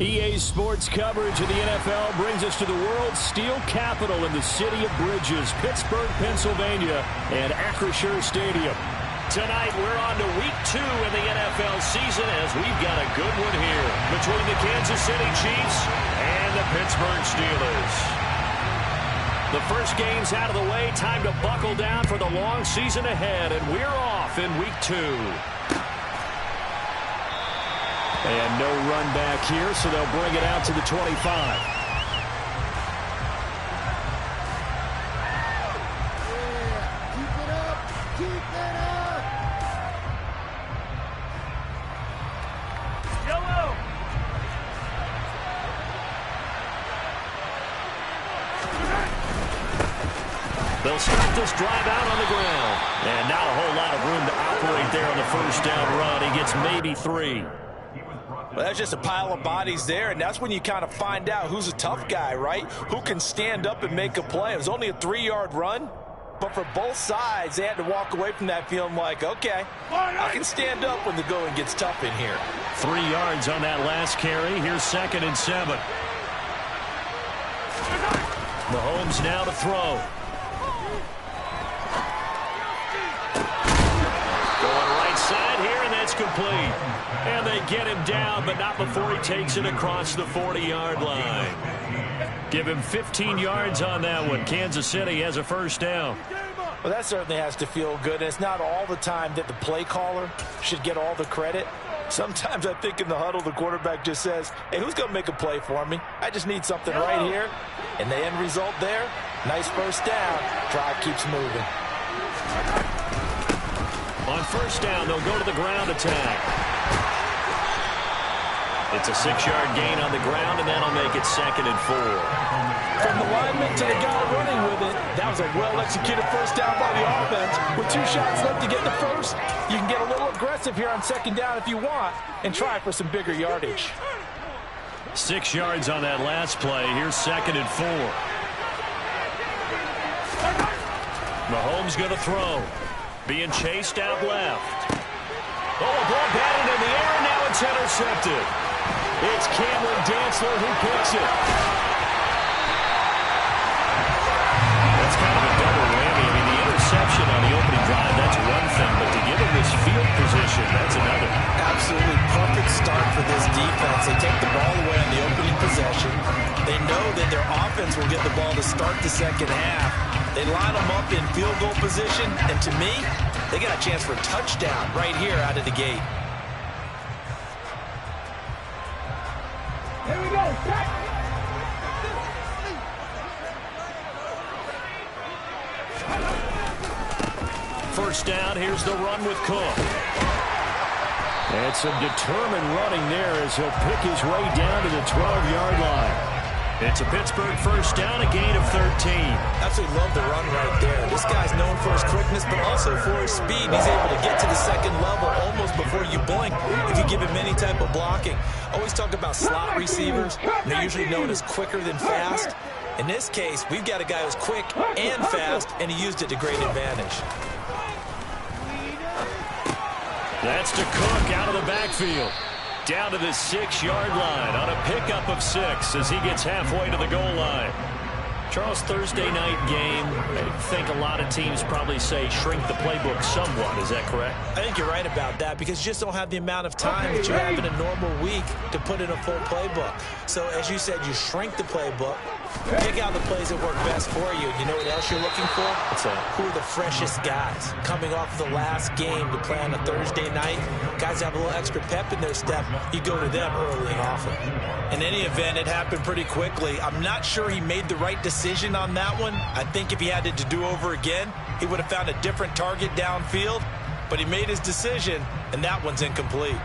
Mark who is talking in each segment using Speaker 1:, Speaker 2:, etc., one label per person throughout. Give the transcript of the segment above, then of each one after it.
Speaker 1: EA Sports coverage of the NFL brings us to the world's steel capital in the city of bridges, Pittsburgh, Pennsylvania, and Acrisure Stadium. Tonight, we're on to week 2 in the NFL season as we've got a good one here between the Kansas City Chiefs and the Pittsburgh Steelers. The first game's out of the way. Time to buckle down for the long season ahead, and we're off in week 2. And no run back here, so they'll bring it out to the 25. They'll start this drive out on the ground. And not a whole lot of room to operate there on the first down run. He gets maybe 3.
Speaker 2: Well, that's just a pile of bodies there, and that's when you kind of find out who's a tough guy, right? Who can stand up and make a play. It was only a 3-yard run, but for both sides, they had to walk away from that feeling like, okay, I can stand up when the going gets tough in here.
Speaker 1: 3 yards on that last carry. Here's 2nd and 7. Mahomes now to throw. Going right side here, and that's complete. And they get him down, but not before he takes it across the 40-yard line. Give him 15 yards on that one. Kansas City has a first down.
Speaker 2: Well, that certainly has to feel good. And it's not all the time that the play caller should get all the credit. Sometimes I think in the huddle, the quarterback just says, hey, who's going to make a play for me? I just need something right here. And the end result there, nice first down. Drive keeps moving.
Speaker 1: On first down, they'll go to the ground attack. It's a 6-yard gain on the ground, and that'll make it 2nd and 4.
Speaker 2: From the lineman to the guy running with it, that was a well-executed first down by the offense. With 2 shots left to get the first, you can get a little aggressive here on 2nd down if you want and try for some bigger yardage.
Speaker 1: 6 yards on that last play. Here's 2nd and 4. Mahomes going to throw. Being chased out left. Oh, a ball batted in the air, and now it's intercepted. It's Cameron Dantzler who picks it. That's kind of a double whammy. I mean, the interception on the opening drive, that's one thing, but to give him this field position, that's another.
Speaker 2: Absolutely perfect start for this defense. They take the ball away on the opening possession. They know that their offense will get the ball to start the second half. They line them up in field goal position, and to me, they got a chance for a touchdown right here out of the gate.
Speaker 3: Here we go.
Speaker 1: First down, here's the run with Cook. And some determined running there as he'll pick his way down to the 12-yard line. It's a Pittsburgh first down, a gain of 13.
Speaker 2: Absolutely love the run right there. This guy's known for his quickness, but also for his speed. He's able to get to the second level almost before you blink if you give him any type of blocking. Always talk about slot receivers. They're usually known as quicker than fast. In this case, we've got a guy who's quick and fast, and he used it to great advantage.
Speaker 1: That's to Cook out of the backfield. Down to the 6-yard line on a pickup of 6 as he gets halfway to the goal line. Charles, Thursday night game, I think a lot of teams probably say shrink the playbook somewhat. Is that correct?
Speaker 2: I think you're right about that because you just don't have the amount of time that you have in a normal week to put in a full playbook. So, as you said, you shrink the playbook, pick out the plays that work best for you. You know what else you're looking for?
Speaker 1: What's that?
Speaker 2: Who are the freshest guys coming off the last game to play on a Thursday night? Guys have a little extra pep in their step. You go to them early and often. In any event, it happened pretty quickly. I'm not sure he made the right decision on that one. I think if he had it to do over again, he would have found a different target downfield. But he made his decision, and that one's incomplete.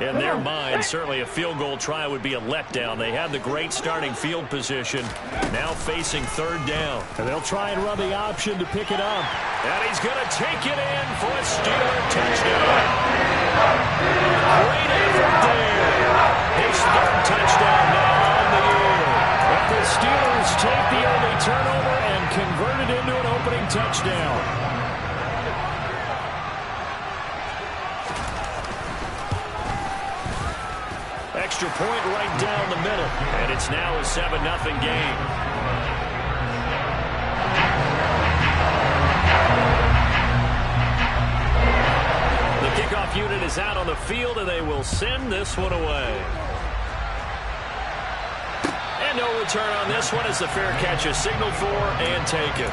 Speaker 1: In their mind, certainly a field goal try would be a letdown. They had the great starting field position. Now facing 3rd down. And they'll try and run the option to pick it up. And he's going to take it in for a Steeler touchdown. Great effort there. His 3rd touchdown now on the year. But the Steelers take the early turnover and convert it point right down the middle. And it's now a 7-0 game. The kickoff unit is out on the field, and they will send this one away. And no return on this one as the fair catch is signaled for and taken.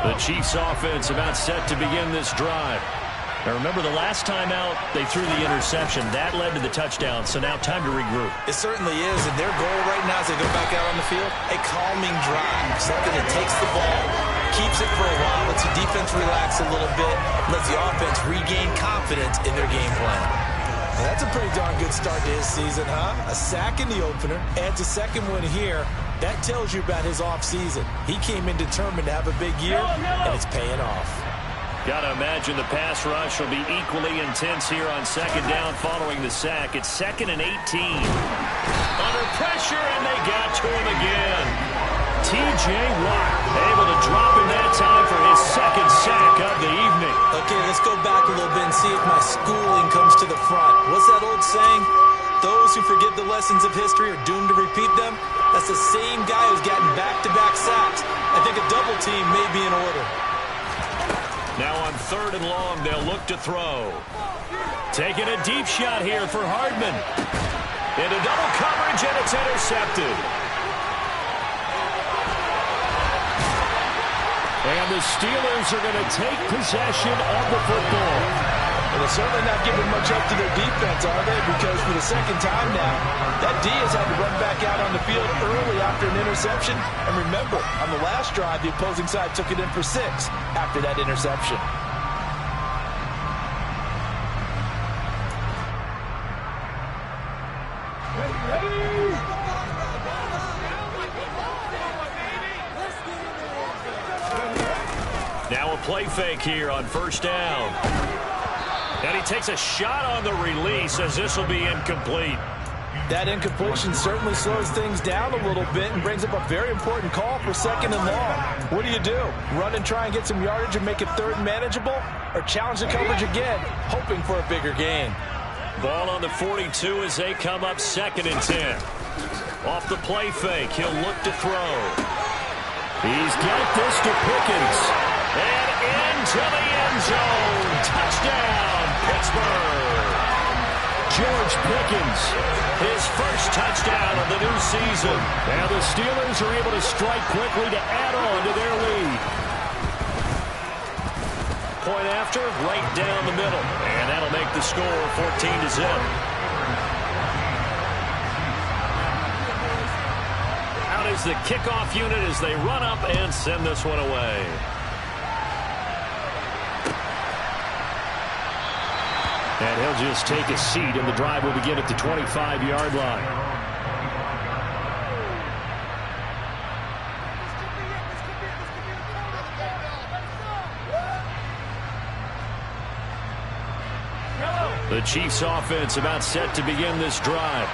Speaker 1: The Chiefs offense about set to begin this drive. Now remember, the last time out, they threw the interception. That led to the touchdown, so now time to regroup.
Speaker 2: It certainly is, and their goal right now as they go back out on the field, a calming drive. Something that takes the ball, keeps it for a while, lets the defense relax a little bit, lets the offense regain confidence in their game plan. Well, that's a pretty darn good start to his season, huh? A sack in the opener, adds a second one here. That tells you about his offseason. He came in determined to have a big year, and it's paying off.
Speaker 1: Got to imagine the pass rush will be equally intense here on second down following the sack. It's 2nd and 18. Under pressure, and they got to him again. T.J. Watt able to drop him that time for his second sack of the evening.
Speaker 2: Okay, let's go back a little bit and see if my schooling comes to the front. What's that old saying? Those who forget the lessons of history are doomed to repeat them. That's the same guy who's gotten back-to-back sacks. I think a double team may be in order.
Speaker 1: Now on 3rd and long, they'll look to throw. Taking a deep shot here for Hardman. Into double coverage, and it's intercepted. And the Steelers are going to take possession of the football.
Speaker 2: Well, they're certainly not giving much up to their defense, are they? Because for the second time now, that D has had to run back out on the field early after an interception. And remember, on the last drive, the opposing side took it in for 6 after that interception.
Speaker 1: Now a play fake here on 1st down. And he takes a shot on the release as this will be incomplete.
Speaker 2: That incompletion certainly slows things down a little bit and brings up a very important call for 2nd and long. What do? Run and try and get some yardage and make it 3rd and manageable? Or challenge the coverage again, hoping for a bigger gain?
Speaker 1: Ball on the 42 as they come up 2nd and 10. Off the play fake, he'll look to throw. He's got this to Pickens. And into the end zone. Touchdown, Pittsburgh. George Pickens, his first touchdown of the new season. And the Steelers are able to strike quickly to add on to their lead. Point after, right down the middle. And that'll make the score 14-0. Out is the kickoff unit as they run up and send this one away. And he'll just take a seat, and the drive will begin at the 25-yard line. The Chiefs offense about set to begin this drive.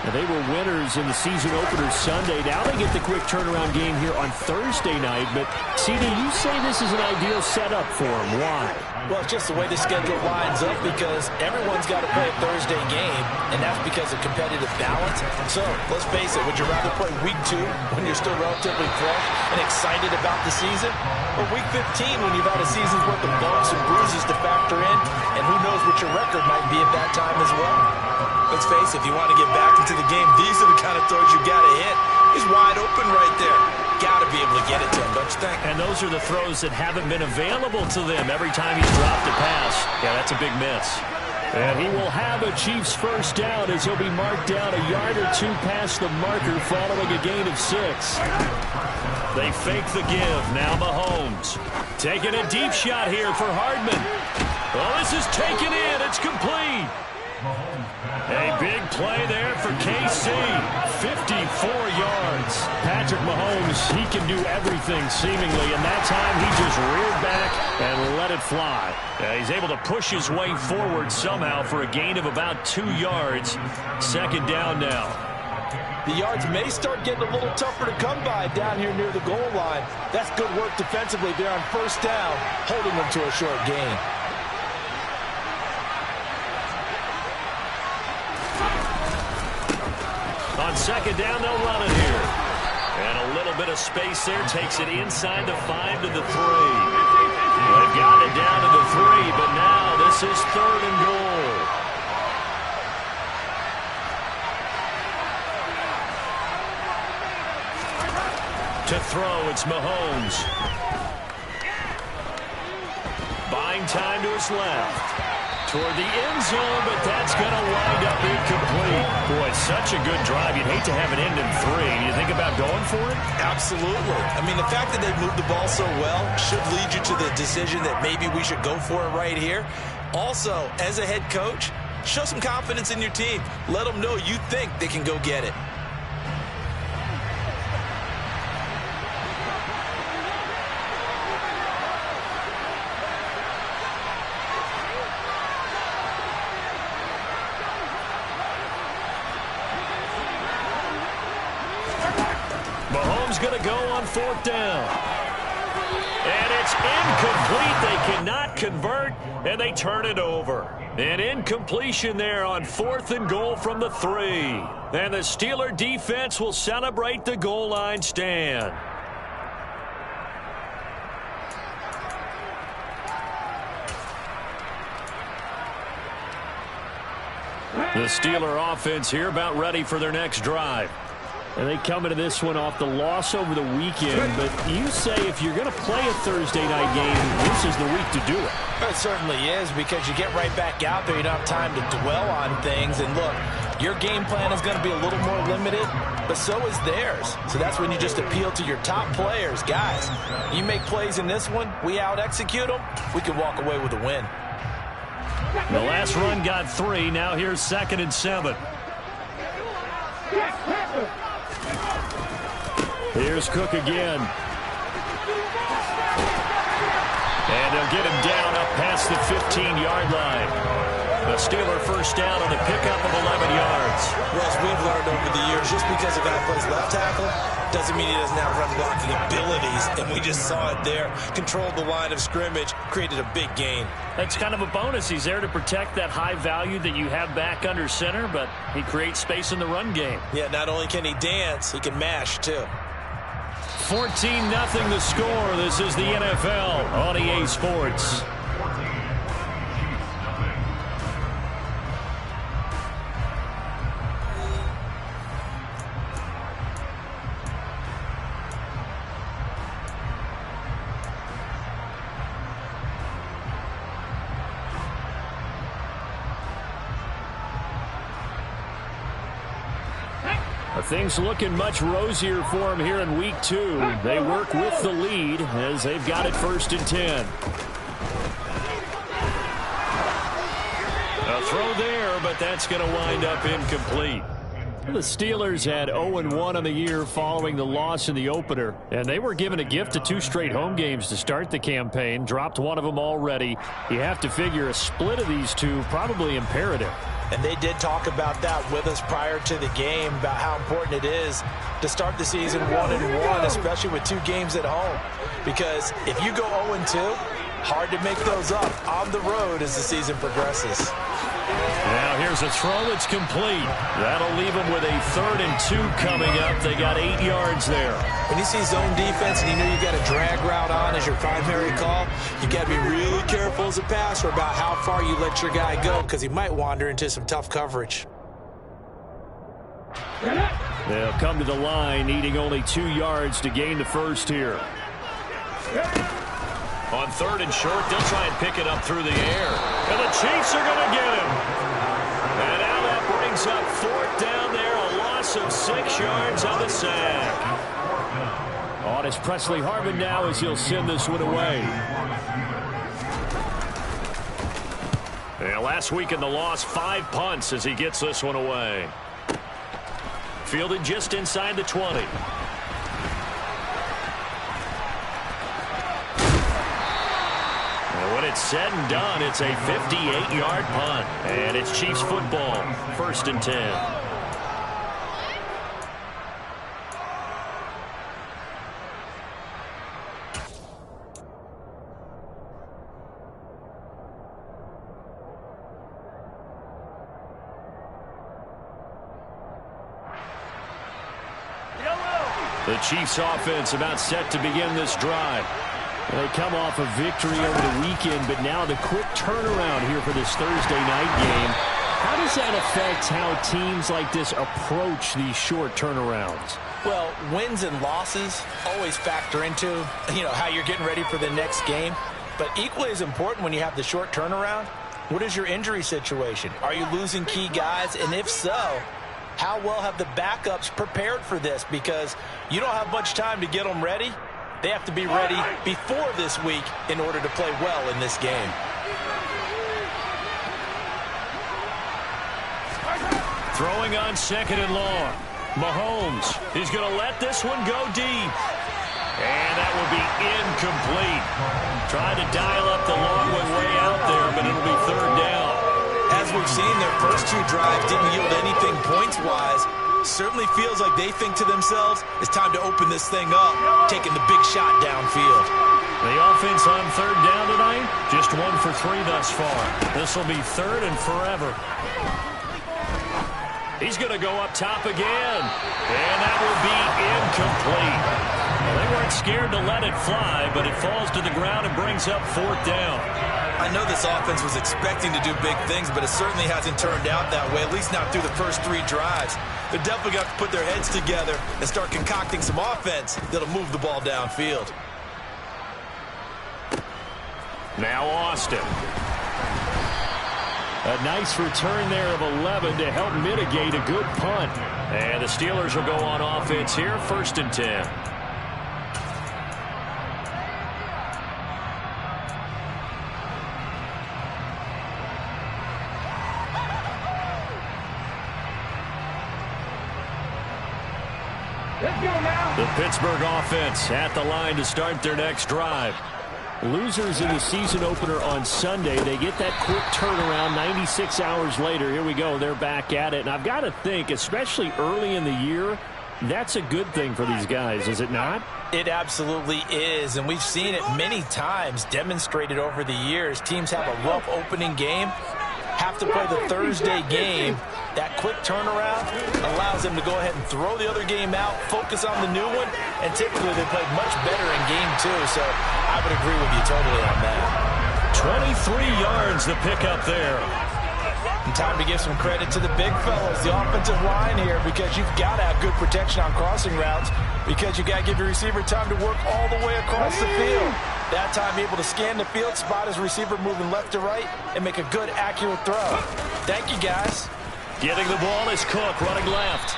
Speaker 1: And they were winners in the season opener Sunday. Now they get the quick turnaround game here on Thursday night. But, CD, you say this is an ideal setup for them. Why?
Speaker 2: Well, it's just the way the schedule lines up because everyone's got to play a Thursday game, and that's because of competitive balance. So, let's face it, would you rather play week 2 when you're still relatively fresh and excited about the season? Or week 15 when you've had a season's worth of bumps and bruises to factor in, and who knows what your record might be at that time as well? Let's face it, if you want to get back into the game, these are the kind of throws you got to hit. He's wide open right there. Got to be able to get it to him, don't you think?
Speaker 1: And those are the throws that haven't been available to them every time he's dropped a pass. Yeah, that's a big miss. And he will have a Chiefs first down as he'll be marked down a yard or 2 past the marker following a gain of 6. They fake the give. Now Mahomes taking a deep shot here for Hardman. Oh, this is taken in. It's complete. A big play there for KC. 54 yards. Patrick Mahomes, he can do everything seemingly, and that time he just reared back and let it fly. He's able to push his way forward somehow for a gain of about 2 yards. Second down now.
Speaker 2: The yards may start getting a little tougher to come by down here near the goal line. That's good work defensively there on first down, holding them to a short gain.
Speaker 1: On second down, they'll run it here. And a little bit of space there takes it inside the 5 to the 3. They've got it down to the 3, but now this is 3rd and goal. To throw, it's Mahomes. Buying time to his left. Toward the end zone, but that's going to wind up incomplete. Boy, such a good drive. You'd hate to have it end in 3. You think about going for it?
Speaker 2: Absolutely. I mean, the fact that they've moved the ball so well should lead you to the decision that maybe we should go for it right here. Also, as a head coach, show some confidence in your team. Let them know you think they can go get it.
Speaker 1: Going to go on 4th down. And it's incomplete. They cannot convert, and they turn it over. An incompletion there on 4th and goal from the 3. And the Steeler defense will celebrate the goal line stand. The Steeler offense here about ready for their next drive. And they come into this one off the loss over the weekend. But you say if you're going to play a Thursday night game, this is the week to do it.
Speaker 2: It certainly is, because you get right back out there. You don't have time to dwell on things. And look, your game plan is going to be a little more limited, but so is theirs. So that's when you just appeal to your top players. Guys, you make plays in this one, we out-execute them, we can walk away with a win.
Speaker 1: The last run got 3. Now here's 2nd and 7. Here's Cook again. And they'll get him down up past the 15-yard line. The Steeler first down on the pickup of 11 yards.
Speaker 2: Well, as we've learned over the years, just because a guy plays left tackle doesn't mean he doesn't have run blocking abilities. And we just saw it there. Controlled the line of scrimmage, created a big gain.
Speaker 1: That's kind of a bonus. He's there to protect that high value that you have back under center, but he creates space in the run game.
Speaker 2: Yeah, not only can he dance, he can mash too.
Speaker 1: 14-0 the score. This is the NFL on EA Sports. Things looking much rosier for them here in week 2. They work with the lead as they've got it 1st and 10. A throw there, but that's going to wind up incomplete. The Steelers had 0-1 on the year following the loss in the opener, and they were given a gift of 2 straight home games to start the campaign. Dropped one of them already. You have to figure a split of these 2 probably imperative.
Speaker 2: And they did talk about that with us prior to the game, about how important it is to start the season 1-1, especially with 2 games at home. Because if you go 0-2, hard to make those up on the road as the season progresses.
Speaker 1: Now here's a throw that's complete. That'll leave them with a 3rd and 2 coming up. They got 8 yards there.
Speaker 2: When you see zone defense and you know you got a drag route on as your primary call, you got to be really careful as a passer about how far you let your guy go, because he might wander into some tough coverage.
Speaker 1: They'll come to the line, needing only 2 yards to gain the first here. On 3rd and short, they'll try and pick it up through the air. And the Chiefs are going to get him. And now that brings up 4th down there, a loss of 6 yards on the sack. On is Presley Harvin now as he'll send this one away. And last week in the loss, 5 punts as he gets this one away. Fielded just inside the 20. And when it's said and done, it's a 58-yard punt. And it's Chiefs football, 1st and 10. The Chiefs offense about set to begin this drive. They come off a victory over the weekend, but now the quick turnaround here for this Thursday night game. How does that affect how teams like this approach these short turnarounds?
Speaker 2: Well, wins and losses always factor into, how you're getting ready for the next game. But equally as important when you have the short turnaround, what is your injury situation? Are you losing key guys? And if so, how well have the backups prepared for this? Because you don't have much time to get them ready. They have to be ready before this week in order to play well in this game.
Speaker 1: Throwing on 2nd and long. Mahomes is going to let this one go deep. And that will be incomplete. Tried to dial up the long one way out there, but it'll be 3rd down.
Speaker 2: As we've seen, their first 2 drives didn't yield anything points-wise. Certainly feels like they think to themselves, it's time to open this thing up, taking the big shot downfield.
Speaker 1: The offense on 3rd down tonight, just 1 for 3 thus far. This will be 3rd and forever. He's going to go up top again, and that will be incomplete. They weren't scared to let it fly, but it falls to the ground and brings up 4th down.
Speaker 2: I know this offense was expecting to do big things, but it certainly hasn't turned out that way, at least not through the first 3 drives. They're definitely going to have to put their heads together and start concocting some offense that'll move the ball downfield.
Speaker 1: Now Austin. A nice return there of 11 to help mitigate a good punt. And the Steelers will go on offense here, 1st and 10. The Pittsburgh offense at the line to start their next drive. Losers in the season opener on Sunday. They get that quick turnaround 96 hours later. Here we go. They're back at it. And I've got to think, especially early in the year, that's a good thing for these guys, is it not?
Speaker 2: It absolutely is. And we've seen it many times demonstrated over the years. Teams have a rough opening game, have to play the Thursday game. That quick turnaround allows them to go ahead and throw the other game out, focus on the new one, and typically they play much better in game 2. So I would agree with you totally on that.
Speaker 1: 23 yards the pickup there.
Speaker 2: And time to give some credit to the big fellas, the offensive line here, because you've got to have good protection on crossing routes, because you've got to give your receiver time to work all the way across the field. That time able to scan the field, spot his receiver moving left to right, and make a good, accurate throw. Thank you, guys.
Speaker 1: Getting the ball is Cook running left.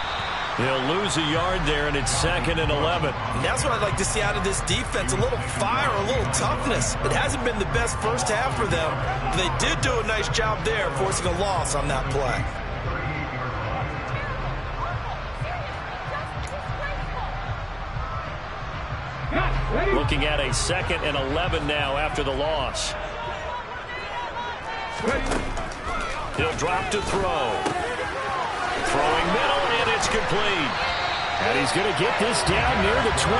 Speaker 1: They'll lose a yard there, and it's 2nd and 11.
Speaker 2: And that's what I'd like to see out of this defense, a little fire, a little toughness. It hasn't been the best first half for them. But they did do a nice job there, forcing a loss on that play.
Speaker 1: Looking at a 2nd and 11 now after the loss. He'll drop to throw. Throwing middle, and it's complete. And he's going to get this down near the 25.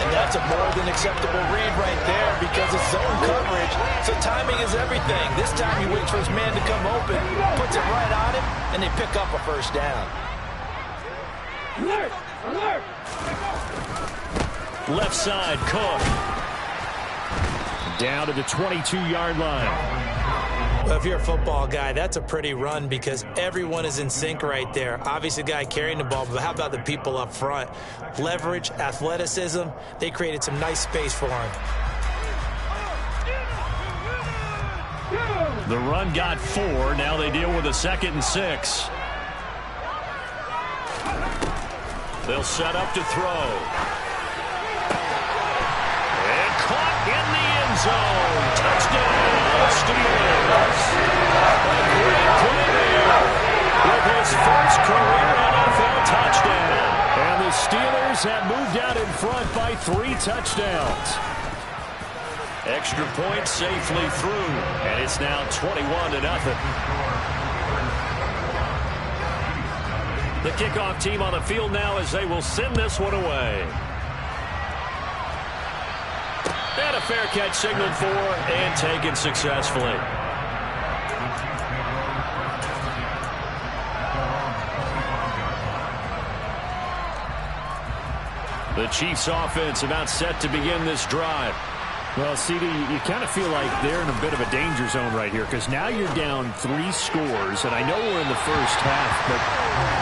Speaker 2: And that's a more than acceptable read right there, because it's zone coverage, so timing is everything. This time he waits for his man to come open, puts it right on him, and they pick up a 1st down.
Speaker 1: Alert! Alert! Left side, Cook. Down to the 22-yard line.
Speaker 2: Well, if you're a football guy, that's a pretty run, because everyone is in sync right there. Obviously, the guy carrying the ball, but how about the people up front? Leverage, athleticism, they created some nice space for him.
Speaker 1: The run got 4. Now they deal with a 2nd and 6. They'll set up to throw. And caught in the end zone. Touchdown. Steelers. A great play there with his first career NFL touchdown. And the Steelers have moved out in front by 3 touchdowns. Extra point safely through, and it's now 21-0. The kickoff team on the field now as they will send this one away. And a fair catch signaled for and taken successfully. The Chiefs offense about set to begin this drive.
Speaker 3: Well, CD, you kind of feel like they're in a bit of a danger zone right here because now you're down 3 scores, and I know we're in the first half, but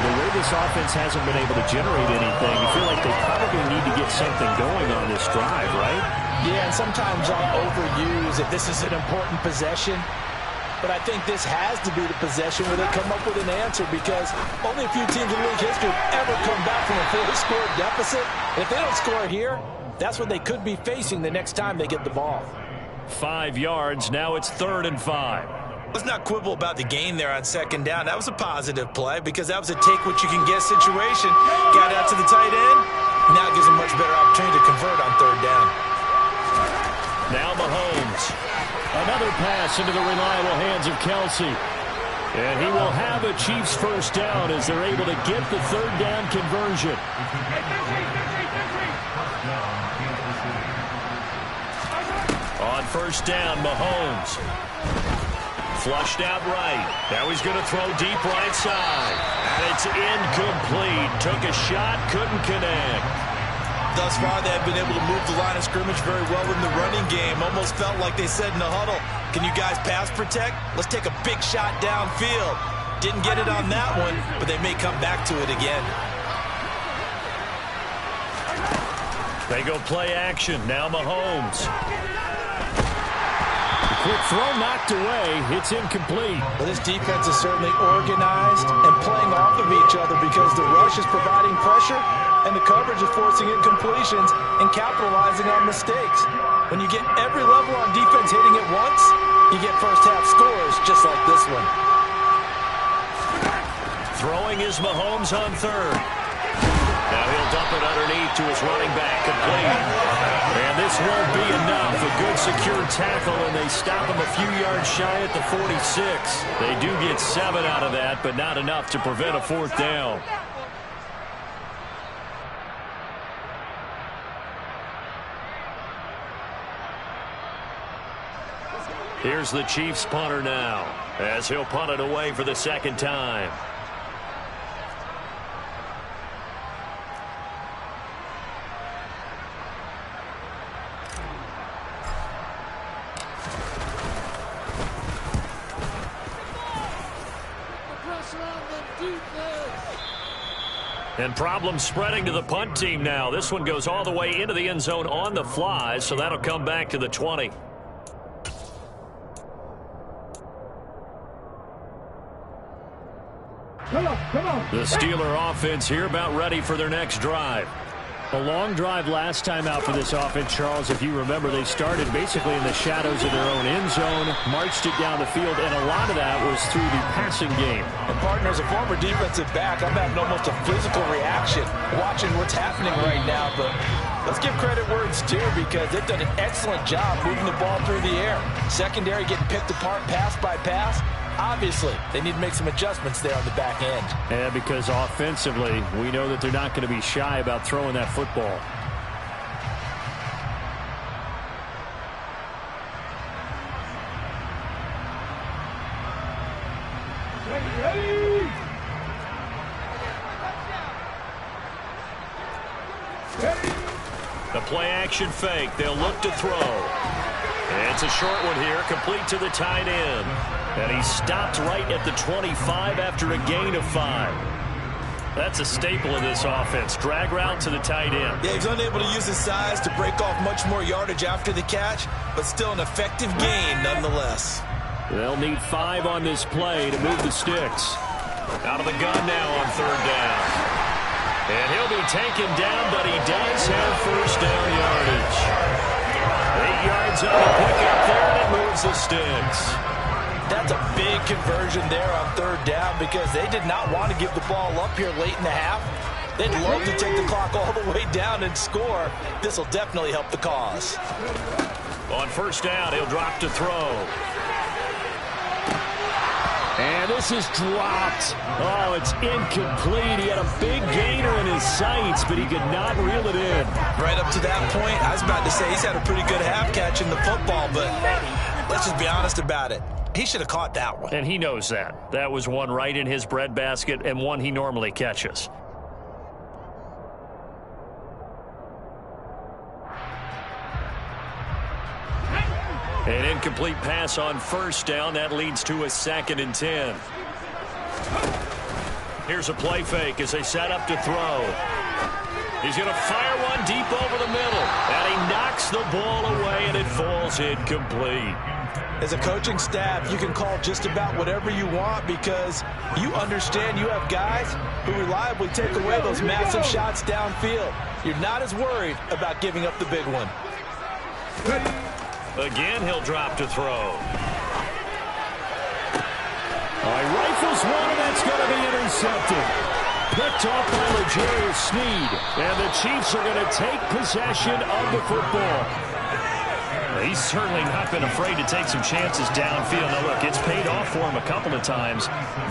Speaker 3: the way this offense hasn't been able to generate anything, you feel like they probably need to get something going on this drive, right?
Speaker 2: Yeah, and sometimes I'll overuse it. This is an important possession, but I think this has to be the possession where they come up with an answer because only a few teams in league history have ever come back from a 4-score deficit. And if they don't score here, that's what they could be facing the next time they get the ball.
Speaker 1: 5 yards. Now it's 3rd and 5.
Speaker 2: Let's not quibble about the gain there on 2nd down. That was a positive play because that was a take-what-you-can-get situation. Got out to the tight end. Now it gives them much better opportunity to convert on 3rd down.
Speaker 1: Now Mahomes. Another pass into the reliable hands of Kelsey. And he will have a Chiefs first down as they're able to get the 3rd down conversion. On 1st down, Mahomes. Flushed out right. Now he's going to throw deep right side. And it's incomplete. Took a shot, couldn't connect.
Speaker 2: Thus far, they have been able to move the line of scrimmage very well in the running game. Almost felt like they said in the huddle, can you guys pass protect? Let's take a big shot downfield. Didn't get it on that one, but they may come back to it again.
Speaker 1: They go play action. Now Mahomes. Quick throw knocked away. It's incomplete.
Speaker 2: Well, this defense is certainly organized and playing off of each other because the rush is providing pressure and the coverage is forcing incompletions and capitalizing on mistakes. When you get every level on defense hitting it once, you get first half scores just like this one.
Speaker 1: Throwing is Mahomes on 3rd. Now he'll dump it underneath to his running back, complete. And this won't be enough. A good secure tackle, and they stop him a few yards shy at the 46. They do get 7 out of that, but not enough to prevent a 4th down. Here's the Chiefs punter now, as he'll punt it away for the 2nd time. And problems spreading to the punt team now. This one goes all the way into the end zone on the fly, so that'll come back to the 20.
Speaker 4: Come on.
Speaker 1: The Steeler offense here about ready for their next drive.
Speaker 3: A long drive last time out for this offense, Charles. If you remember, they started basically in the shadows of their own end zone, marched it down the field, and a lot of that was through the passing game.
Speaker 2: And partner, as a former defensive back, I'm having almost a physical reaction watching what's happening right now. But let's give credit where it's due because they've done an excellent job moving the ball through the air. Secondary getting picked apart pass by pass. Obviously, they need to make some adjustments there on the back end.
Speaker 3: Yeah, because offensively, we know that they're not going to be shy about throwing that football.
Speaker 1: The play action fake. They'll look to throw. And it's a short one here, complete to the tight end. And he stopped right at the 25 after a gain of 5. That's a staple of this offense. Drag route to the tight end.
Speaker 2: Yeah, he's unable to use his size to break off much more yardage after the catch, but still an effective gain nonetheless.
Speaker 1: They'll need 5 on this play to move the sticks. Out of the gun now on 3rd down. And he'll be taken down, but he does have first down yardage. 8 yards on the pickup there, and it moves throws the sticks.
Speaker 2: That's a big conversion there on third down because they did not want to give the ball up here late in the half. They'd love to take the clock all the way down and score. This will definitely help the cause.
Speaker 1: On first down, he'll drop to throw. And this is dropped. Oh, it's incomplete. He had a big gainer in his sights, but he could not reel it in.
Speaker 2: Right up to that point, I was about to say he's had a pretty good half catching the football, but let's just be honest about it. He should have caught that one.
Speaker 1: And he knows that. That was one right in his breadbasket and one he normally catches. An incomplete pass on first down. That leads to a 2nd and 10. Here's a play fake as they set up to throw. He's going to fire one deep over the middle. And he knocks the ball away, and it falls incomplete.
Speaker 2: As a coaching staff, you can call just about whatever you want because you understand you have guys who reliably take away those massive shots downfield. You're not as worried about giving up the big one.
Speaker 1: Again, he'll drop to throw. Oh, he rifles one, and that's going to be intercepted. Picked off by L'Jarius Sneed. And the Chiefs are going to take possession of the football. He's certainly not been afraid to take some chances downfield. Now, look, it's paid off for him a couple of times.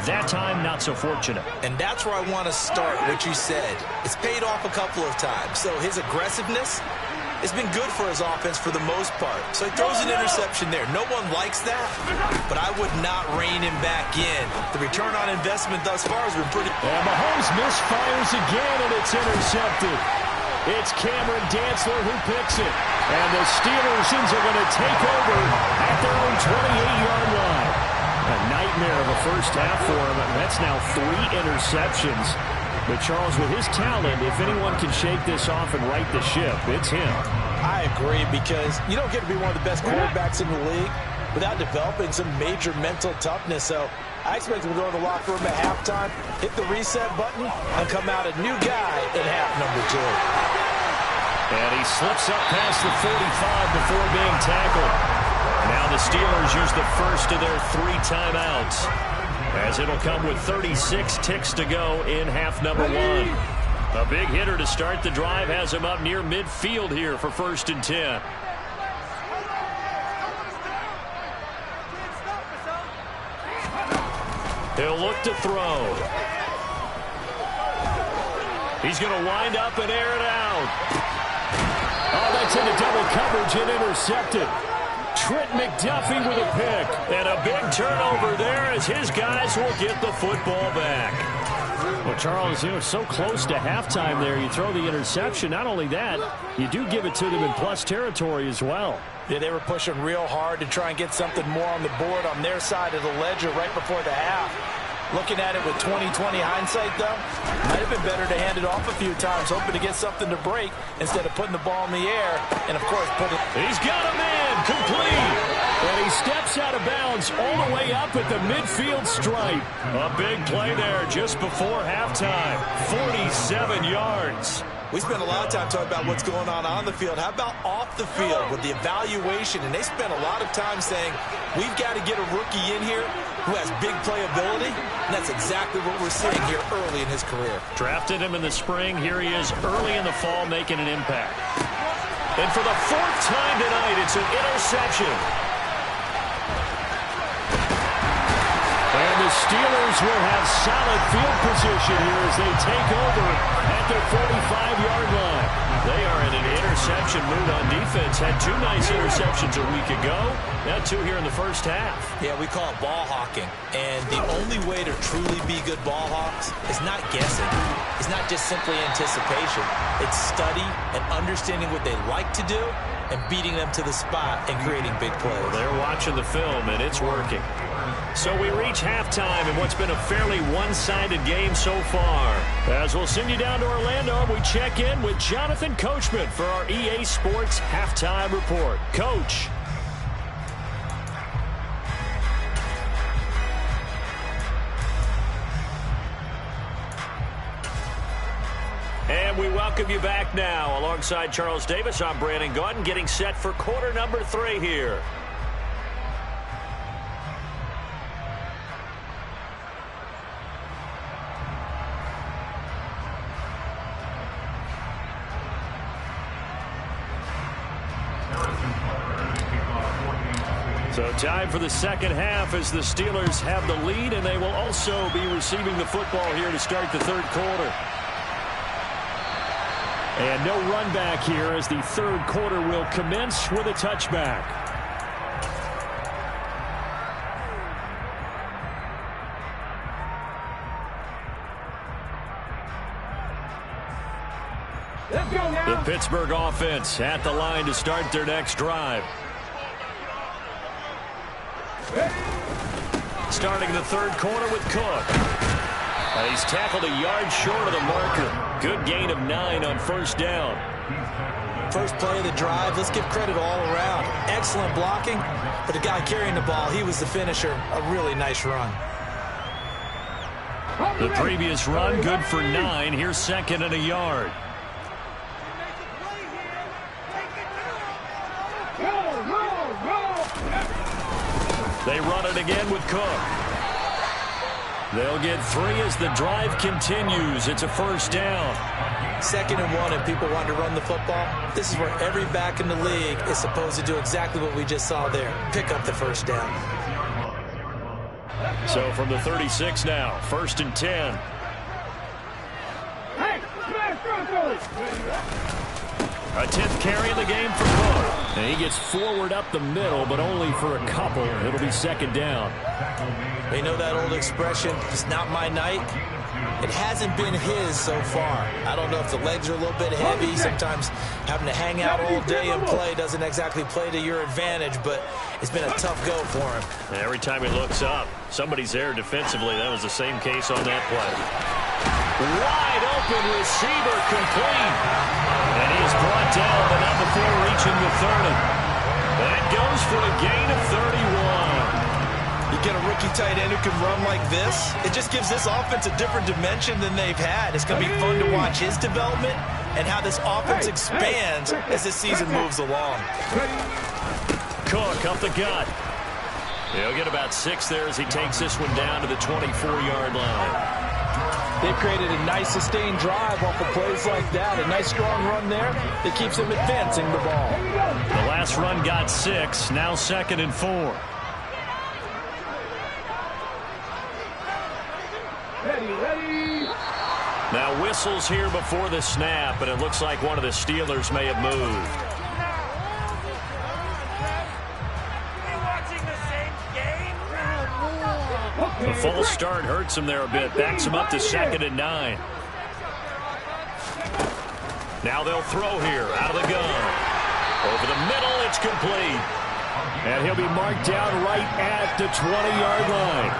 Speaker 1: That time, not so fortunate.
Speaker 2: And that's where I want to start what you said. It's paid off a couple of times. So his aggressiveness has been good for his offense for the most part. So he throws an interception there. No one likes that, but I would not rein him back in. The return on investment thus far has been pretty.
Speaker 1: And Mahomes misfires again, and it's intercepted. It's Cameron Dantzler who picks it. And the Steelers are going to take over at their own 28-yard line. A nightmare of a first half for him. That's now 3 interceptions. But, Charles, with his talent, if anyone can shake this off and right the ship, it's him.
Speaker 2: I agree because you don't get to be one of the best quarterbacks in the league without developing some major mental toughness. So I expect him to go in the locker room at halftime, hit the reset button, and come out a new guy in half number 2.
Speaker 1: And he slips up past the 45 before being tackled. Now the Steelers use the first of their 3 timeouts, as it'll come with 36 ticks to go in half number 1. A big hitter to start the drive has him up near midfield here for 1st and 10. He'll look to throw. He's going to wind up and air it out. Oh, that's into double coverage and intercepted. Trent McDuffie with a pick. And a big turnover there as his guys will get the football back. Well, Charles, so close to halftime there. You throw the interception. Not only that, you do give it to them in plus territory as well.
Speaker 2: Yeah, they were pushing real hard to try and get something more on the board on their side of the ledger right before the half. Looking at it with 20/20 hindsight, though, might have been better to hand it off a few times, hoping to get something to break instead of putting the ball in the air and, of course, put it.
Speaker 1: He's got a man, complete. And he steps out of bounds all the way up at the midfield stripe. A big play there just before halftime. 47 yards.
Speaker 2: We spent a lot of time talking about what's going on the field. How about off the field with the evaluation? And they spent a lot of time saying, we've got to get a rookie in here who has big playability. And that's exactly what we're seeing here early in his career.
Speaker 1: Drafted him in the spring. Here he is early in the fall making an impact. And for the 4th time tonight, it's an interception. And the Steelers will have solid field position here as they take over at their 45-yard line. They are in an interception mood on defense. Had 2 nice interceptions a week ago. Now 2 here in the first half.
Speaker 2: Yeah, we call it ball hawking. And the only way to truly be good ball hawks is not guessing. It's not just simply anticipation. It's study and understanding what they like to do and beating them to the spot and creating big plays.
Speaker 1: Well, they're watching the film, and it's working. So we reach halftime in what's been a fairly one-sided game so far. As we'll send you down to Orlando, we check in with Jonathan Coachman for our EA Sports Halftime Report. Coach. And we welcome you back now. Alongside Charles Davis, I'm Brandon Gaudin, getting set for quarter number 3 here. Time for the second half as the Steelers have the lead, and they will also be receiving the football here to start the third quarter. And no run back here as the third quarter will commence with a touchback. The Pittsburgh offense at the line to start their next drive. Starting the third quarter with Cook. He's tackled a yard short of the marker. Good gain of 9 on first down.
Speaker 2: First play of the drive, let's give credit all around. Excellent blocking, but the guy carrying the ball, he was the finisher. A really nice run.
Speaker 1: The previous run, good for 9. Here's second and a yard. They run it again with Cook. They'll get 3 as the drive continues. It's a first down.
Speaker 2: 2nd and 1, and people want to run the football. This is where every back in the league is supposed to do exactly what we just saw there. Pick up the first down.
Speaker 1: So from the 36 now, 1st and 10. A 10th carry in the game for Cook. And he gets forward up the middle, but only for a couple. It'll be second down.
Speaker 2: You know that old expression, it's not my night? It hasn't been his so far. I don't know if the legs are a little bit heavy. Sometimes having to hang out all day and play doesn't exactly play to your advantage, but it's been a tough go for him.
Speaker 1: And every time he looks up, somebody's there defensively. That was the same case on that play. Wide open receiver complete. And he is brought down, but not before reaching the 30. That goes for a gain of 31.
Speaker 2: You get a rookie tight end who can run like this, it just gives this offense a different dimension than they've had. It's going to be fun to watch his development and how this offense expands as this season moves along.
Speaker 1: Cook up the gut. He'll get about 6 there as he takes this one down to the 24-yard line.
Speaker 2: They've created a nice sustained drive off of plays like that. A nice strong run there that keeps them advancing the ball.
Speaker 1: The last run got 6. Now 2nd and 4.
Speaker 4: Ready.
Speaker 1: Now whistles here before the snap, and it looks like one of the Steelers may have moved. The false start hurts him there a bit. Backs him up to 2nd and 9. Now they'll throw here out of the gun. Over the middle, it's complete. And he'll be marked down right at the 20-yard line.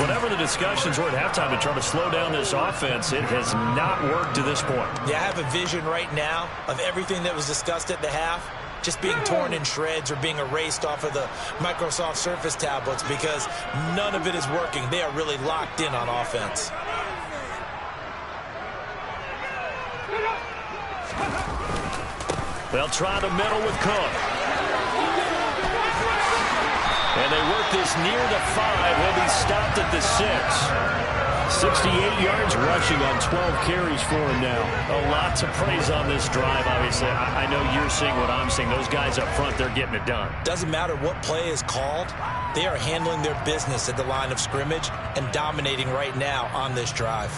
Speaker 1: Whatever the discussions were at halftime to try to slow down this offense, it has not worked to this point.
Speaker 2: Yeah, I have a vision right now of everything that was discussed at the half just being torn in shreds or being erased off of the Microsoft Surface tablets because none of it is working. They are really locked in on offense.
Speaker 1: They'll try the middle with Cook. And they work this near the 5. He'll be stopped at the 6. 68 yards rushing on 12 carries for him now. A lot to praise on this drive, obviously. I know you're seeing what I'm seeing. Those guys up front, they're getting it done.
Speaker 2: Doesn't matter what play is called. They are handling their business at the line of scrimmage and dominating right now on this drive.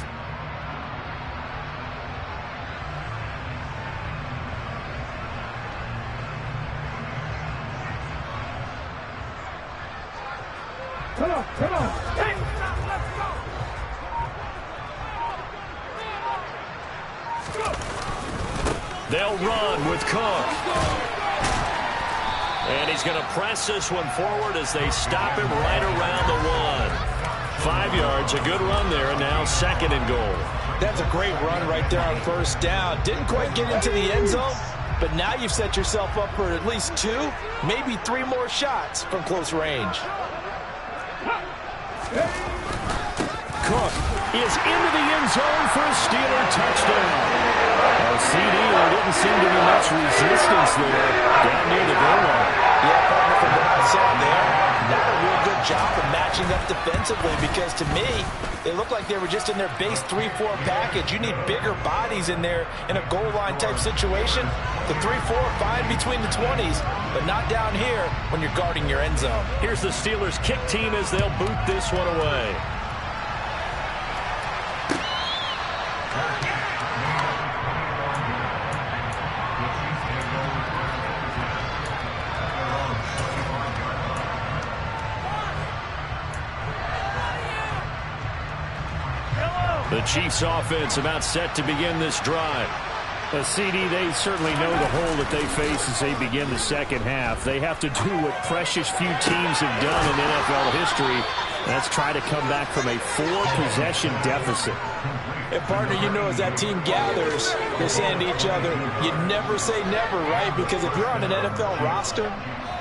Speaker 4: Come on. Hey.
Speaker 1: They'll run with Cook. And he's going to press this one forward as they stop him right around the 1. 5 yards, a good run there, and now 2nd and goal.
Speaker 2: That's a great run right there on first down. Didn't quite get into the end zone, but now you've set yourself up for at least 2, maybe 3 more shots from close range.
Speaker 1: Cook is into the end zone for a Steeler touchdown. CD, there didn't seem to be much resistance there down near the goal line.
Speaker 2: Yeah, partner, from what I saw there, not a real good job of matching matching up defensively, because to me, they look like they were just in their base 3-4 package. You need bigger bodies in there in a goal line type situation. The 3-4 fine between the 20s, but not down here when you're guarding your end zone.
Speaker 1: Here's the Steelers kick team as they'll boot this one away. The Chiefs offense about set to begin this drive.
Speaker 3: CD, they certainly know the hole that they face as they begin the second half. They have to do what precious few teams have done in NFL history. That's try to come back from a 4-possession deficit.
Speaker 2: And partner, you know, as that team gathers, they're saying to each other, you never say never, right? Because if you're on an NFL roster,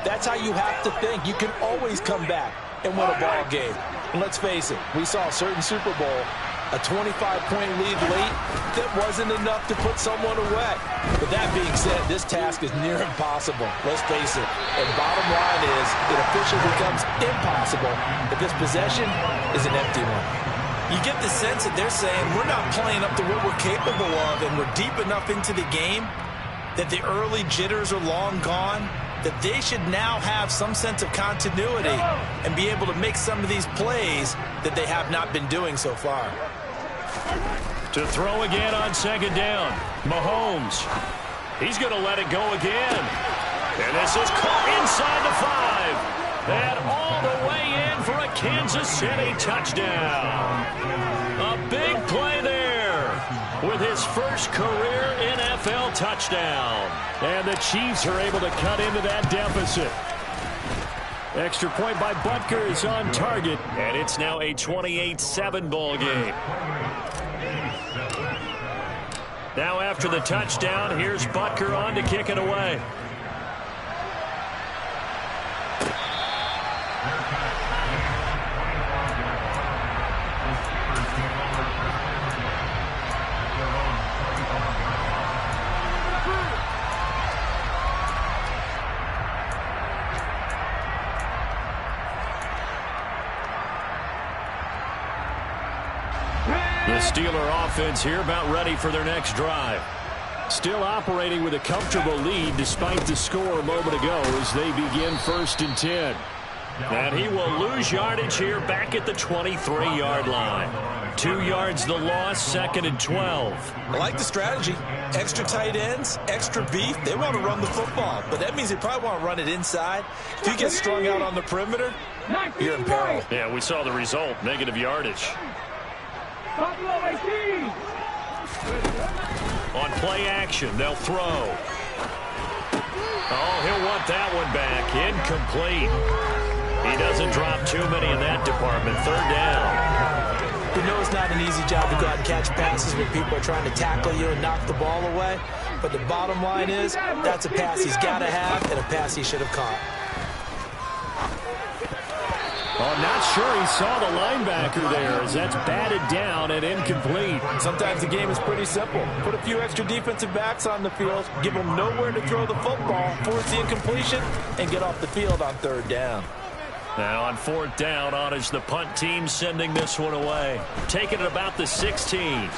Speaker 2: that's how you have to think. You can always come back and win a ball game. And let's face it, we saw a certain Super Bowl, a 25-point lead late, that wasn't enough to put someone away. But that being said, this task is near impossible. Let's face it. And bottom line is, it officially becomes impossible if this possession is an empty one. You get the sense that they're saying, we're not playing up to what we're capable of, and we're deep enough into the game that the early jitters are long gone, that they should now have some sense of continuity and be able to make some of these plays that they have not been doing so far.
Speaker 1: To throw again on second down, Mahomes. He's going to let it go again. And this is caught inside the 5. And all the way in for a Kansas City touchdown. A big play there with his first career NFL touchdown. And the Chiefs are able to cut into that deficit. Extra point by Butker is on target, and it's now a 28-7 ball game. Now after the touchdown, here's Butker on to kick it away. The Steeler offense here about ready for their next drive. Still operating with a comfortable lead despite the score a moment ago as they begin 1st and 10. And he will lose yardage here back at the 23-yard line. 2 yards the loss, 2nd and 12.
Speaker 2: I like the strategy. Extra tight ends, extra beef. They want to run the football, but that means they probably want to run it inside. If you get strung out on the perimeter, you're in peril.
Speaker 1: Yeah, we saw the result, negative yardage. On play action, they'll throw. Oh, he'll want that one back. Incomplete. He doesn't drop too many in that department. 3rd down.
Speaker 2: We know it's not an easy job to go out and catch passes when people are trying to tackle you and knock the ball away. But the bottom line is, that's a pass he's got to have and a pass he should have caught.
Speaker 3: Oh, not sure he saw the linebacker there as that's batted down and incomplete.
Speaker 2: Sometimes the game is pretty simple. Put a few extra defensive backs on the field, give them nowhere to throw the football, force the incompletion, and get off the field on 3rd down.
Speaker 1: Now on 4th down, on is the punt team sending this one away. Taking it about the 16.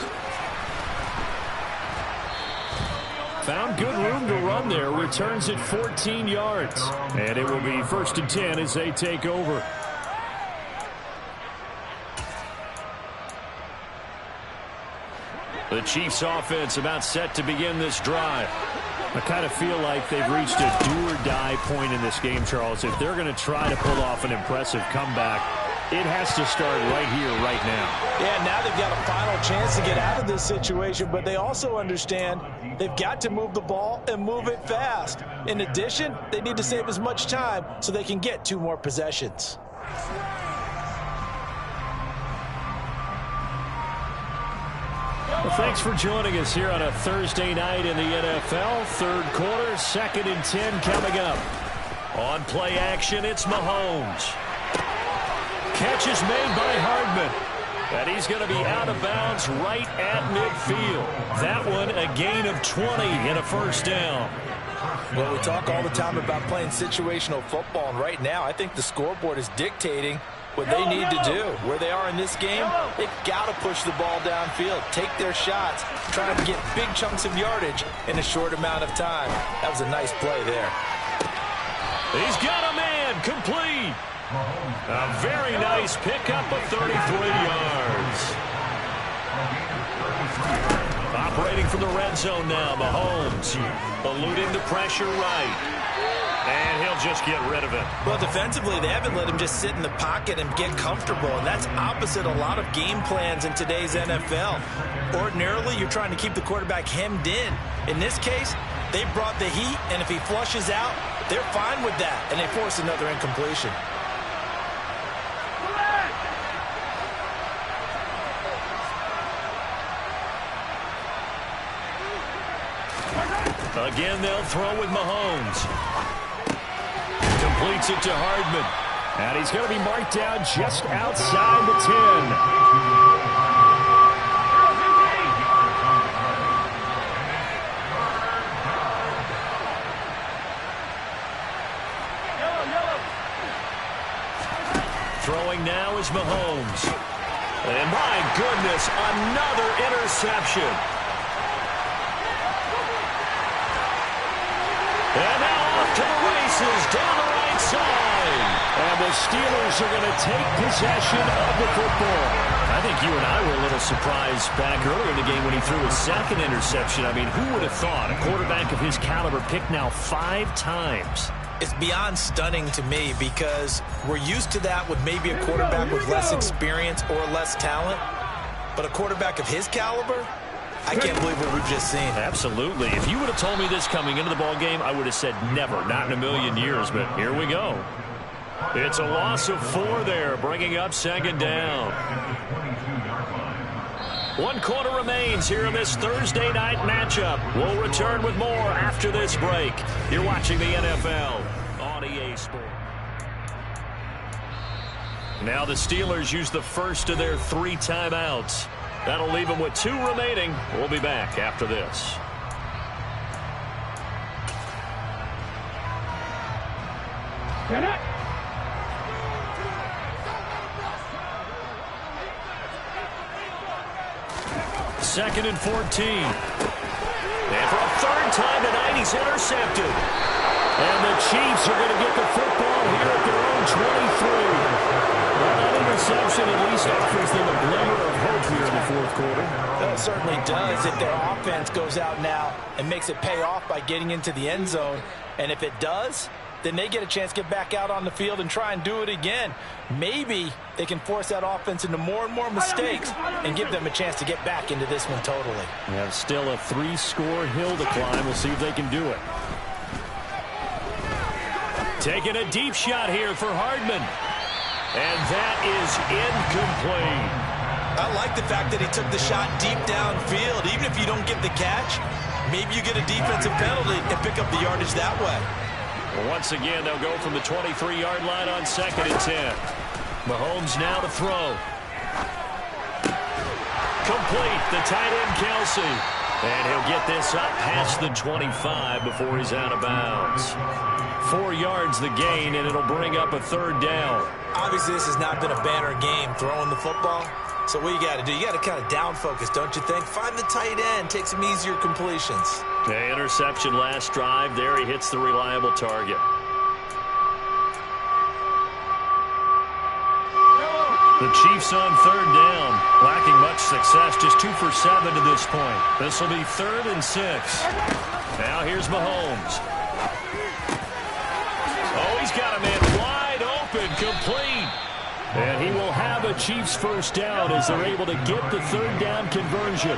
Speaker 1: Found good room to run there. Returns at 14 yards. And it will be 1st and 10 as they take over. The Chiefs offense about set to begin this drive.
Speaker 3: I kind of feel like they've reached a do-or-die point in this game, Charles. If they're going to try to pull off an impressive comeback, it has to start right here, right now.
Speaker 2: Yeah, now they've got a final chance to get out of this situation, but they also understand they've got to move the ball and move it fast. In addition, they need to save as much time so they can get 2 more possessions.
Speaker 1: Well, thanks for joining us here on a Thursday night in the NFL. 3rd quarter, 2nd and 10 coming up. On play action, it's Mahomes. Catch is made by Hardman. And he's going to be out of bounds right at midfield. That one a gain of 20 and a 1st down.
Speaker 2: Well, we talk all the time about playing situational football, and right now I think the scoreboard is dictating what they need to do. Where they are in this game, they've got to push the ball downfield, take their shots, trying to get big chunks of yardage in a short amount of time. That was a nice play there.
Speaker 1: He's got a man, complete. A very nice pickup of 33 yards. Operating from the red zone now, Mahomes eluding the pressure right. And he'll just get rid of it.
Speaker 2: Well, defensively, they haven't let him just sit in the pocket and get comfortable, and that's opposite a lot of game plans in today's NFL. Ordinarily, you're trying to keep the quarterback hemmed in. In this case, they brought the heat, and if he flushes out, they're fine with that, and they force another incompletion.
Speaker 1: Again, they'll throw with Mahomes. Completes it to Hardman. And he's going to be marked down just outside the 10. Throwing now is Mahomes. And my goodness, another interception. And now off to the races down the right side. And the Steelers are going to take possession of the football. I think you and I were a little surprised back earlier in the game when he threw his second interception. I mean, who would have thought a quarterback of his caliber picked now 5 times?
Speaker 2: It's beyond stunning to me because we're used to that with maybe a quarterback with less experience or less talent. But a quarterback of his caliber, I can't believe what we've just seen.
Speaker 1: Absolutely. If you would have told me this coming into the ball game, I would have said never, not in a million years. But here we go. It's a loss of 4 there, bringing up second down. 1 quarter remains here in this Thursday night matchup. We'll return with more after this break. You're watching the NFL on EA Sports. Now the Steelers use the first of their 3 timeouts. That'll leave them with 2 remaining. We'll be back after this. Second and 14. And for a 3rd time tonight, he's intercepted. And the Chiefs are going to get the football here at their own 23. Well, that interception at least offers them a glimmer of hope here in the 4th quarter.
Speaker 2: Well, it certainly does if their offense goes out now and makes it pay off by getting into the end zone. And if it does, then they get a chance to get back out on the field and try and do it again. Maybe they can force that offense into more and more mistakes and give them a chance to get back into this one totally.
Speaker 1: We have still a 3-score hill to climb. We'll see if they can do it. Taking a deep shot here for Hardman. And that is incomplete.
Speaker 2: I like the fact that he took the shot deep downfield. Even if you don't get the catch, maybe you get a defensive penalty and pick up the yardage that way.
Speaker 1: Well, once again, they'll go from the 23-yard line on 2nd and 10. Mahomes now to throw. Complete, the tight end Kelsey. And he'll get this up past the 25 before he's out of bounds. 4 yards the gain, and it'll bring up a 3rd down.
Speaker 2: Obviously, this has not been a banner game throwing the football. So what you got to do, you got to kind of down focus, don't you think? Find the tight end, take some easier completions.
Speaker 1: The interception last drive. There he hits the reliable target. The Chiefs on 3rd down, lacking much success, just 2 for 7 to this point. This will be 3rd and 6. Now here's Mahomes. Oh, he's got a man wide open, complete. And he will have a Chiefs first down as they're able to get the 3rd down conversion.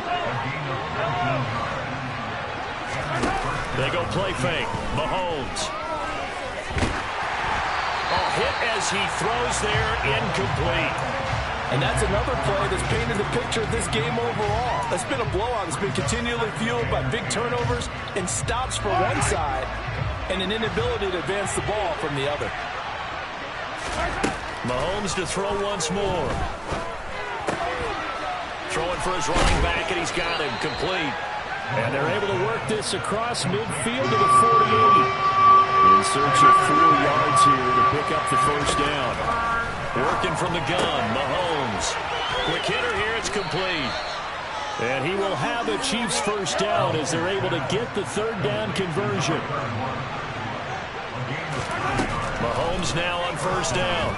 Speaker 1: They go play fake. Mahomes. Oh, hit as he throws there, incomplete.
Speaker 5: And that's another play that's painted the picture of this game overall. It's been a blowout. It's been continually fueled by big turnovers and stops for one side and an inability to advance the ball from the other.
Speaker 1: Mahomes to throw once more. Throwing for his running back, and he's got him complete. And they're able to work this across midfield to the 48. In search of 4 yards here to pick up the first down. Working from the gun, Mahomes. Quick hitter here, it's complete. And he will have a Chiefs first down as they're able to get the third down conversion. Mahomes now on first down.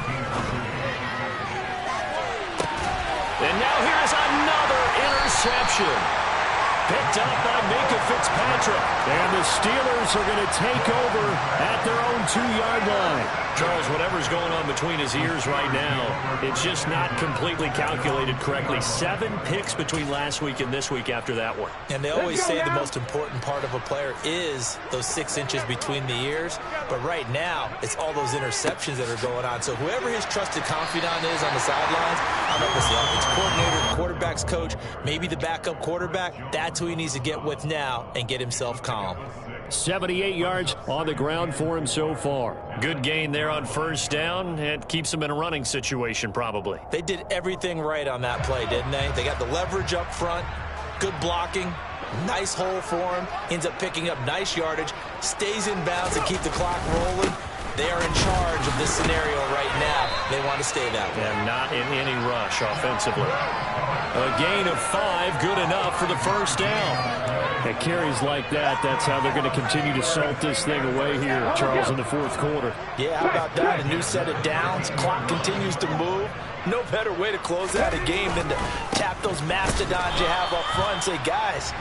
Speaker 1: And now here's another interception. Picked up by Minka Fitzpatrick. And the Steelers are going to take over at their own 2-yard line. Charles, whatever's going on between his ears right now, it's just not completely calculated correctly. 7 picks between last week and this week after that one.
Speaker 2: And they always say the most important part of a player is those 6 inches between the ears. But right now, it's all those interceptions that are going on. So whoever his trusted confidant is on the sidelines, I don't know if it's the offensive coordinator, quarterback's coach, maybe the backup quarterback, that's who he needs to get with now and get himself calm.
Speaker 1: 78 yards on the ground for him so far. Good gain there on first down. It keeps him in a running situation probably.
Speaker 2: They did everything right on that play, didn't they? They got the leverage up front, good blocking, nice hole for him, ends up picking up nice yardage, stays in bounds to keep the clock rolling. They are in charge of this scenario right now. They want to stay that way.
Speaker 1: And not in any rush offensively. A gain of 5, good enough for the first down. At carries like that, that's how they're going to continue to salt this thing away here, Charles, in the fourth quarter.
Speaker 2: Yeah, how about that? A new set of downs. Clock continues to move. No better way to close out a game than to tap those mastodons you have up front and say, guys,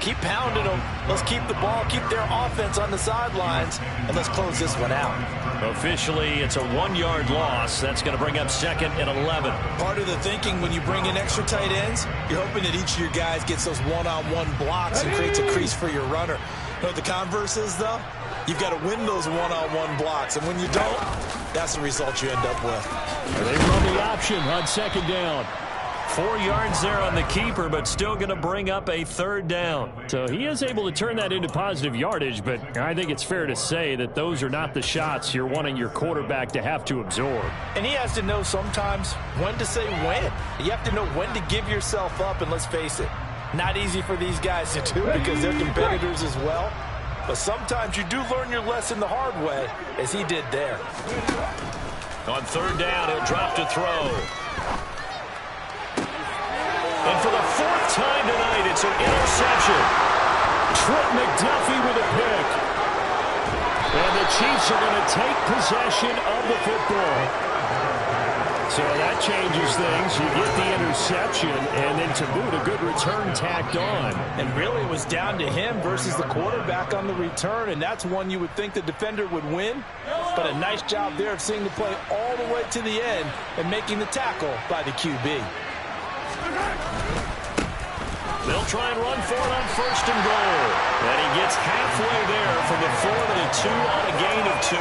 Speaker 2: keep pounding them. Let's keep the ball, keep their offense on the sidelines, and let's close this one out.
Speaker 1: Officially, it's a 1-yard loss. That's going to bring up 2nd and 11.
Speaker 2: Part of the thinking when you bring in extra tight ends, you're hoping that each of your guys gets those one-on-one blocks and creates a crease for your runner. You know what the converse is, though? You've got to win those one-on-one blocks, and when you don't, that's the result you end up with.
Speaker 1: They run the option on 2nd down. 4 yards there on the keeper, but still going to bring up a 3rd down. So he is able to turn that into positive yardage, but I think it's fair to say that those are not the shots you're wanting your quarterback to have to absorb.
Speaker 2: And he has to know sometimes when to say when. You have to know when to give yourself up, and let's face it, not easy for these guys to do because they're competitors as well. But sometimes you do learn your lesson the hard way, as he did there.
Speaker 1: On 3rd down, he'll drop to throw. And for the 4th time tonight, it's an interception. Trent McDuffie with a pick. And the Chiefs are going to take possession of the football. So that changes things. You get the interception, and then to boot, a good return tacked on.
Speaker 2: And really, it was down to him versus the quarterback on the return, and that's one you would think the defender would win. But a nice job there of seeing the play all the way to the end and making the tackle by the QB.
Speaker 1: They'll try and run for it on 1st and goal. And he gets halfway there from the 4 to the 2 on a gain of 2.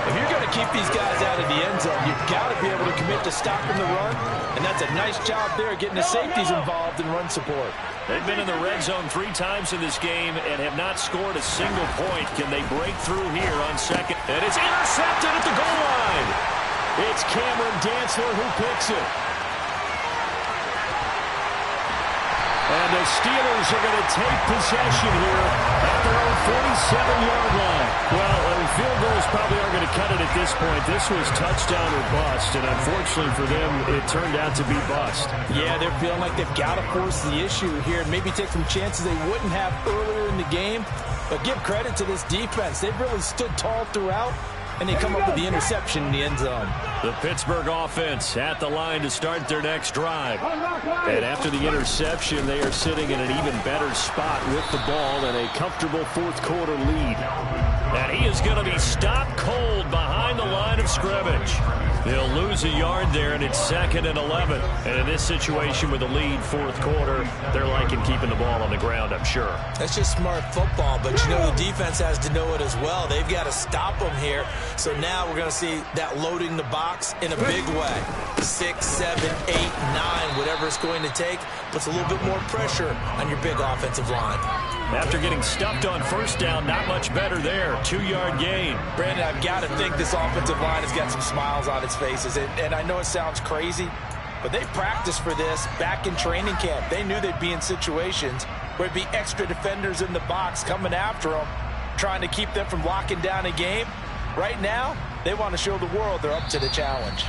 Speaker 2: If you're going to keep these guys out of the end zone, you've got to be able to commit to stopping the run. And that's a nice job there getting the safeties involved in run support.
Speaker 1: They've been in the red zone 3 times in this game and have not scored a single point. Can they break through here on 2nd? And it's intercepted at the goal line. It's Cameron Dantzler who picks it. And the Steelers are going to take possession here at their own 47-yard line. Well, field goals probably aren't going to cut it at this point. This was touchdown or bust, and unfortunately for them, it turned out to be bust.
Speaker 2: Yeah, they're feeling like they've got to force the issue here and maybe take some chances they wouldn't have earlier in the game. But give credit to this defense. They've really stood tall throughout, and they come up with the interception in the end zone.
Speaker 1: The Pittsburgh offense at the line to start their next drive. And after the interception, they are sitting in an even better spot with the ball and a comfortable 4th quarter lead. And he is going to be stopped cold behind the line of scrimmage. They'll lose a yard there, and it's 2nd and 11. And in this situation with a lead 4th quarter, they're liking keeping the ball on the ground, I'm sure.
Speaker 2: That's just smart football, but you know the defense has to know it as well. They've got to stop them here. So now we're going to see that loading the box in a big way. 6, 7, 8, 9, whatever it's going to take, puts a little bit more pressure on your big offensive line.
Speaker 1: After getting stuffed on 1st down, not much better there. 2-yard gain.
Speaker 2: Brandon, I've got to think this offensive line has got some smiles on its faces. And I know it sounds crazy, but they practiced for this back in training camp. They knew they'd be in situations where it'd be extra defenders in the box coming after them, trying to keep them from locking down a game. Right now, They want to show the world they're up to the challenge.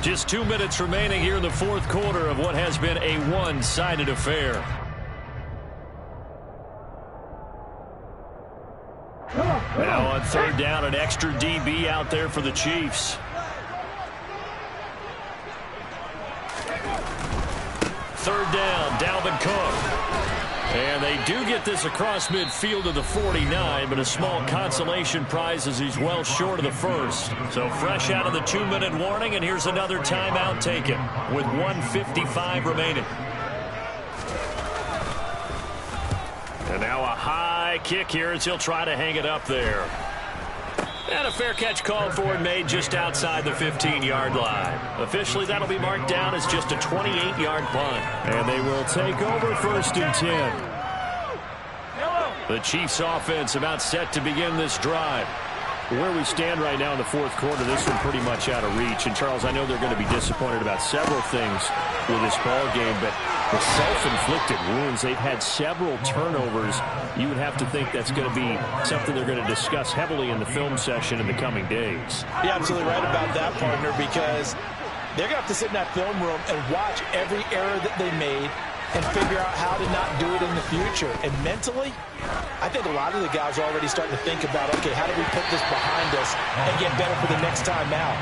Speaker 1: Just 2 minutes remaining here in the fourth quarter of what has been a one-sided affair. Now on third down, an extra DB out there for the Chiefs. Third down, Dalvin Cook. And they do get this across midfield to the 49, but a small consolation prize as he's well short of the first. So fresh out of the 2-minute warning, and here's another timeout taken with 1:55 remaining. And now a high kick here as he'll try to hang it up there. And a fair catch called for and made just outside the 15-yard line. Officially, that'll be marked down as just a 28-yard punt. And they will take over first and 10. The Chiefs offense about set to begin this drive. Where we stand right now in the fourth quarter, this one pretty much out of reach. And, Charles, I know they're going to be disappointed about several things with this ball game, but the self-inflicted wounds, they've had several turnovers. You would have to think that's going to be something they're going to discuss heavily in the film session in the coming days.
Speaker 2: You're absolutely right about that, partner, because they're going to have to sit in that film room and watch every error that they made and figure out how to not do it in the future. And mentally, I think a lot of the guys are already starting to think about, okay, how do we put this behind us and get better for the next time out?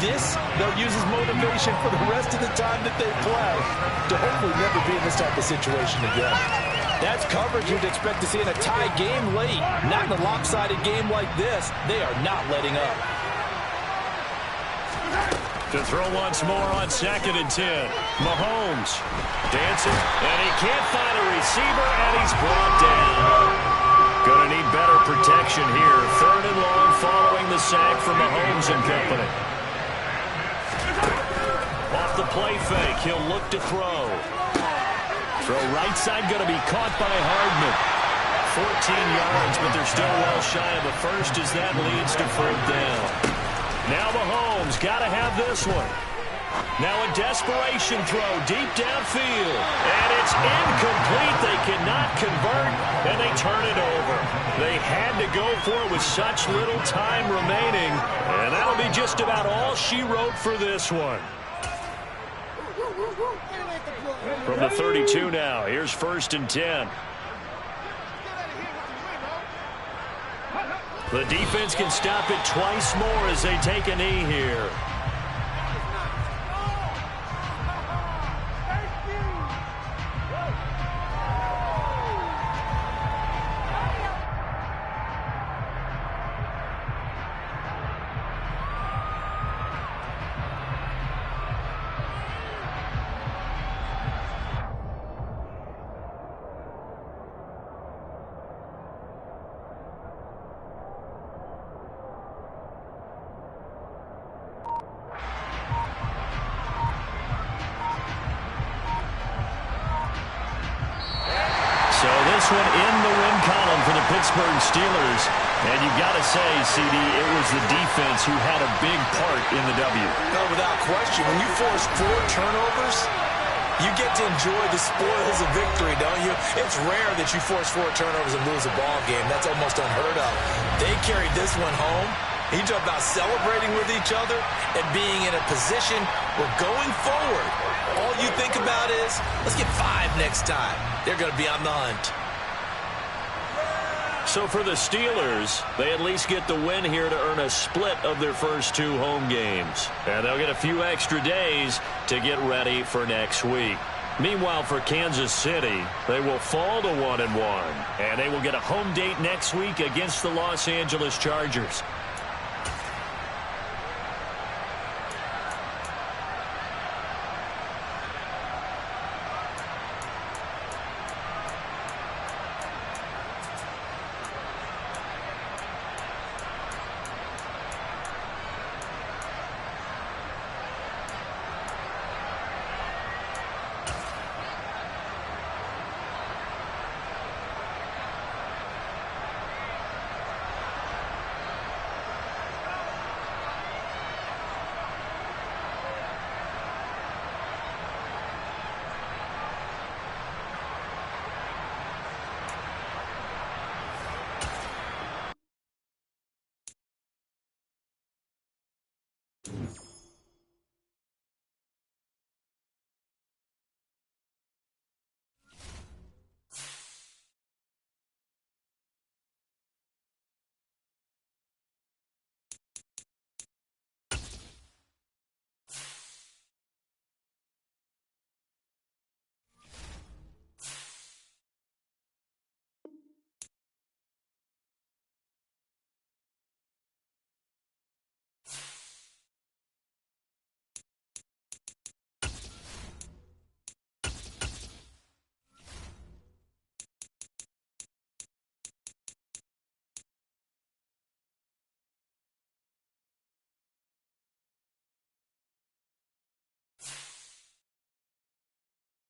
Speaker 2: This, they'll use as motivation for the rest of the time that they play to hopefully never be in this type of situation again. That's coverage you'd expect to see in a tie game late. Not in a lopsided game like this. They are not letting up.
Speaker 1: To throw once more on second and 10. Mahomes dancing, and he can't find a receiver, and he's brought down. Going to need better protection here. Third and long following the sack from Mahomes and company. Off the play fake, he'll look to throw. Throw right side, going to be caught by Hardman. 14 yards, but they're still well shy of the first as that leads to fourth down. Now Mahomes got to have this one. Now a desperation throw deep downfield. And it's incomplete. They cannot convert, and they turn it over. They had to go for it with such little time remaining. And that'll be just about all she wrote for this one. From the 32 now, here's first and 10. The defense can stop it twice more as they take a knee here. This one in the win column for the Pittsburgh Steelers. And you've got to say, CD, it was the defense who had a big part in the W.
Speaker 2: No, without question. When you force 4 turnovers, you get to enjoy the spoils of victory, don't you? It's rare that you force 4 turnovers and lose a ball game. That's almost unheard of. They carried this one home. You talk about celebrating with each other and being in a position where going forward, all you think about is, let's get 5 next time. They're going to be on the hunt.
Speaker 1: So for the Steelers, they at least get the win here to earn a split of their first 2 home games. And they'll get a few extra days to get ready for next week. Meanwhile, for Kansas City, they will fall to 1-1. And they will get a home date next week against the Los Angeles Chargers.